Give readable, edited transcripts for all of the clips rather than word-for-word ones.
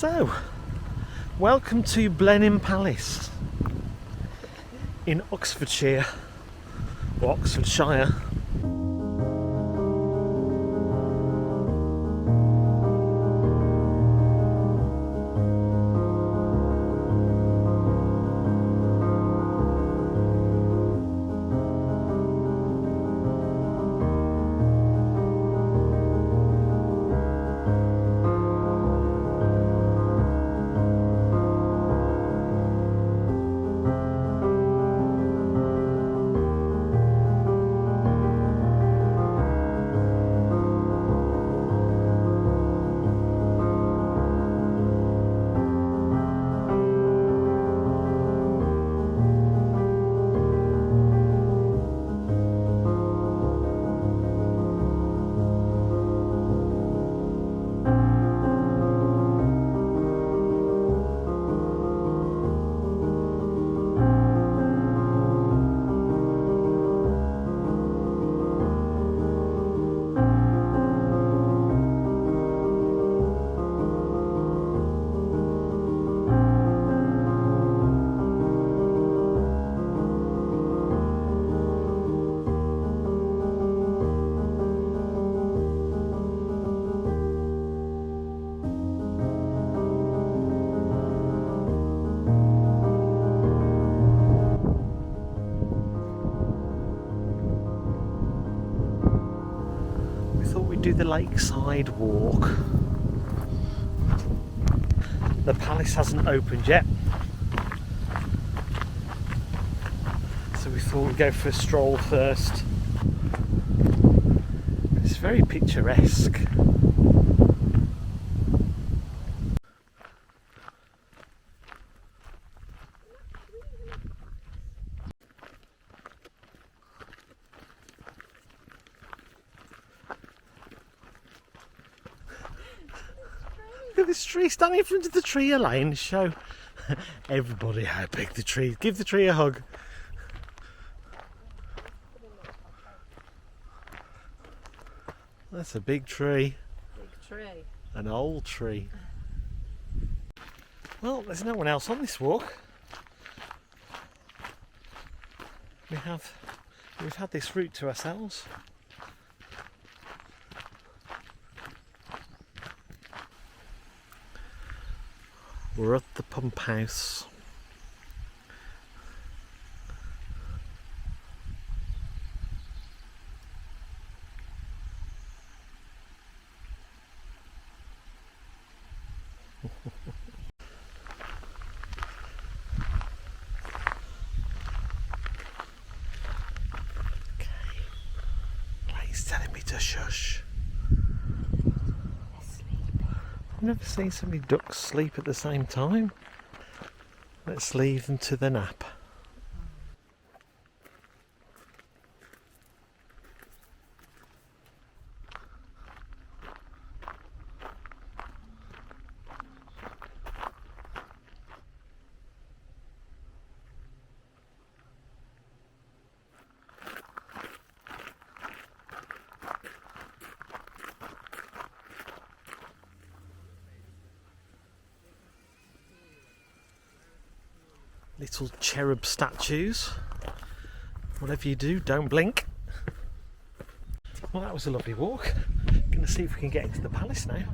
So, welcome to Blenheim Palace in Oxfordshire, or Oxfordshire. Do the lakeside walk. The palace hasn't opened yet, so we thought we'd go for a stroll first. It's very picturesque. Look at this tree, stand in front of the tree, Elaine. Show everybody how big the tree is. Give the tree a hug. That's a big tree. Big tree. An old tree. Well, there's no one else on this walk. We've had this route to ourselves. We're at the pump house. Okay. He's telling me to shush. I've never seen so many ducks sleep at the same time. Let's leave them to the nap. Little cherub statues. Whatever you do, don't blink. Well, that was a lovely walk. Going to see if we can get into the palace now.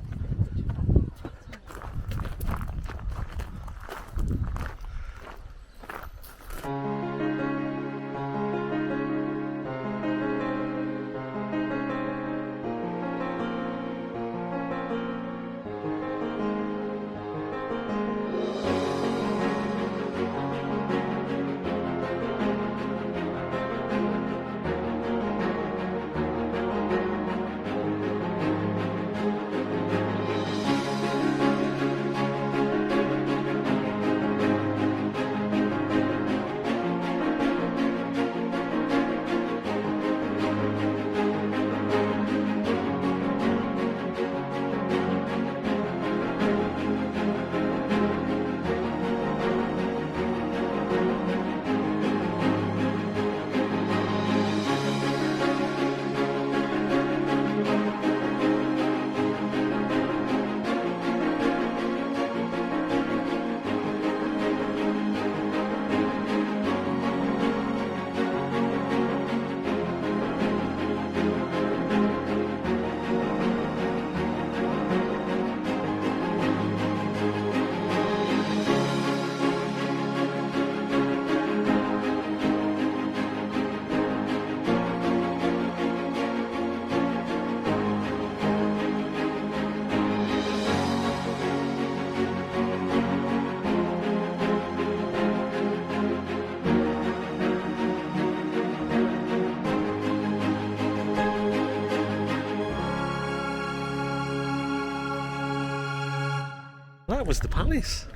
that was the palace.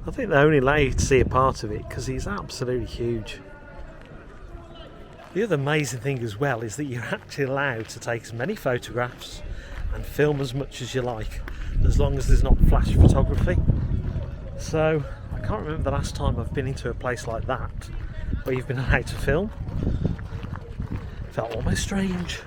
I think they only allow you to see a part of it because it's absolutely huge. The other amazing thing as well is that you're actually allowed to take as many photographs and film as much as you like, as long as there's not flash photography. So I can't remember the last time I've been into a place like that where you've been allowed to film. Felt almost strange.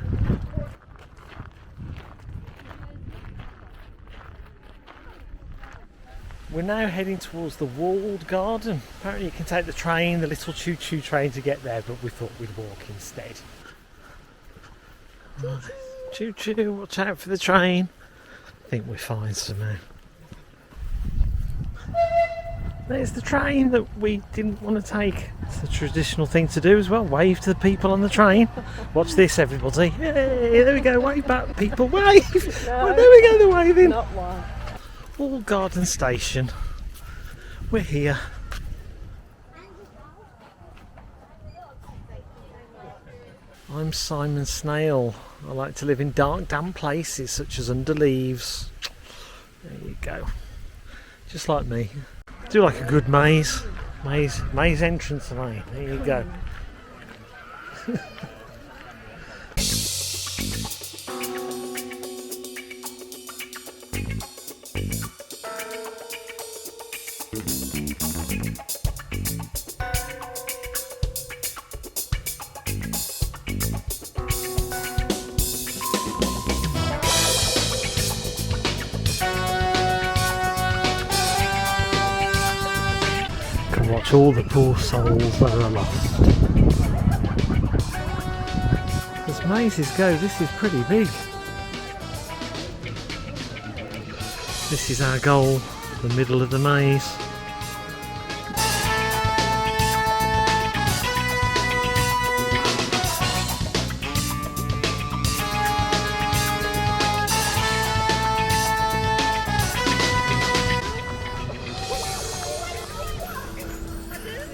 We're now heading towards the walled garden. Apparently you can take the train, the little choo-choo train to get there, but we thought we'd walk instead. Right. Choo-choo, watch out for the train. I think we're fine somehow. There's the train that we didn't want to take. It's the traditional thing to do as well. Wave to the people on the train. Watch this, everybody. Hey, there we go. Wave back, people. Wave. No, well, there we go. They're waving. Not one. Walled Garden Station. We're here. I'm Simon Snail. I like to live in dark, damp places such as under leaves. There you go. Just like me. Do like a good maze entrance tonight. There you go. Watch all the poor souls that are lost. As mazes go, this is pretty big. This is our goal, the middle of the maze.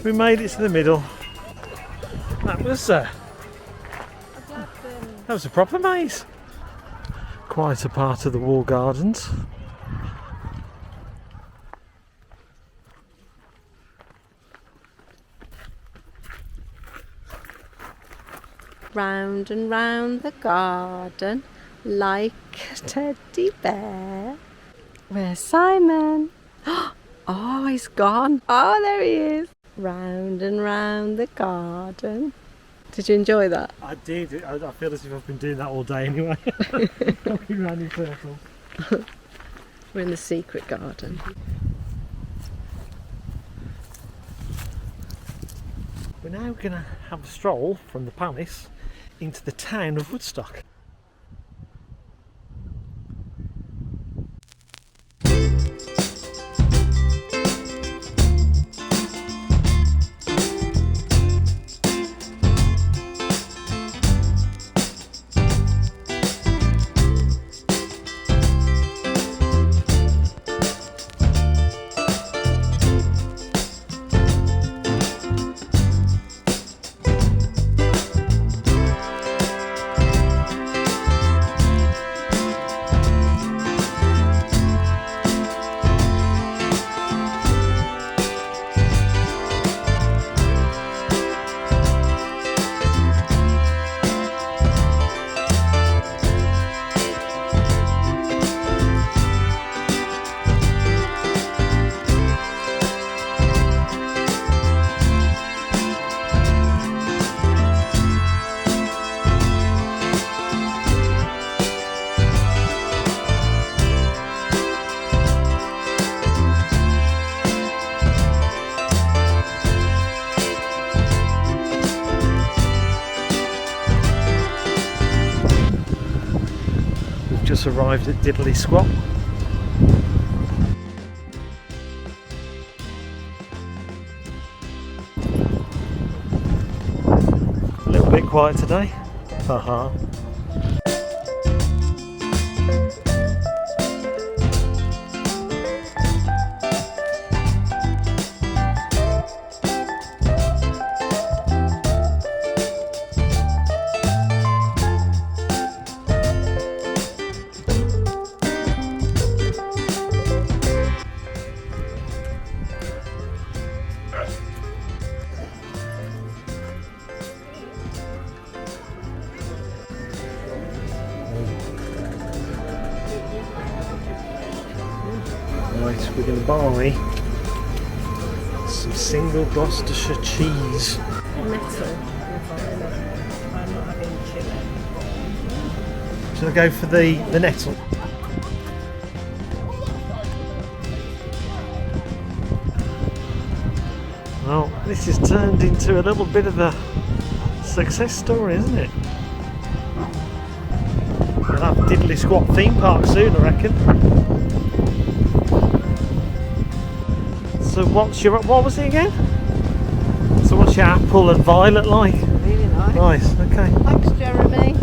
We made it to the middle. That was a proper maze. Quite a part of the walled gardens. Round and round the garden like a teddy bear. Where's Simon? Oh, he's gone. Oh, there he is. Round and round the garden. Did you enjoy that? I did. I feel as if I've been doing that all day anyway. I've been round in circles. We're in the secret garden. We're now going to have a stroll from the palace into the town of Woodstock. Just arrived at Diddley Squat. A little bit quiet today. Haha. we're going to buy some single Gloucestershire cheese. Metal. I'm not having chili. Shall I go for the nettle? Well, this has turned into a little bit of a success story, isn't it? We'll have diddly squat theme park soon, I reckon. So what was it again? So what's your apple and violet like? Really nice. Nice, okay. Thanks, Jeremy.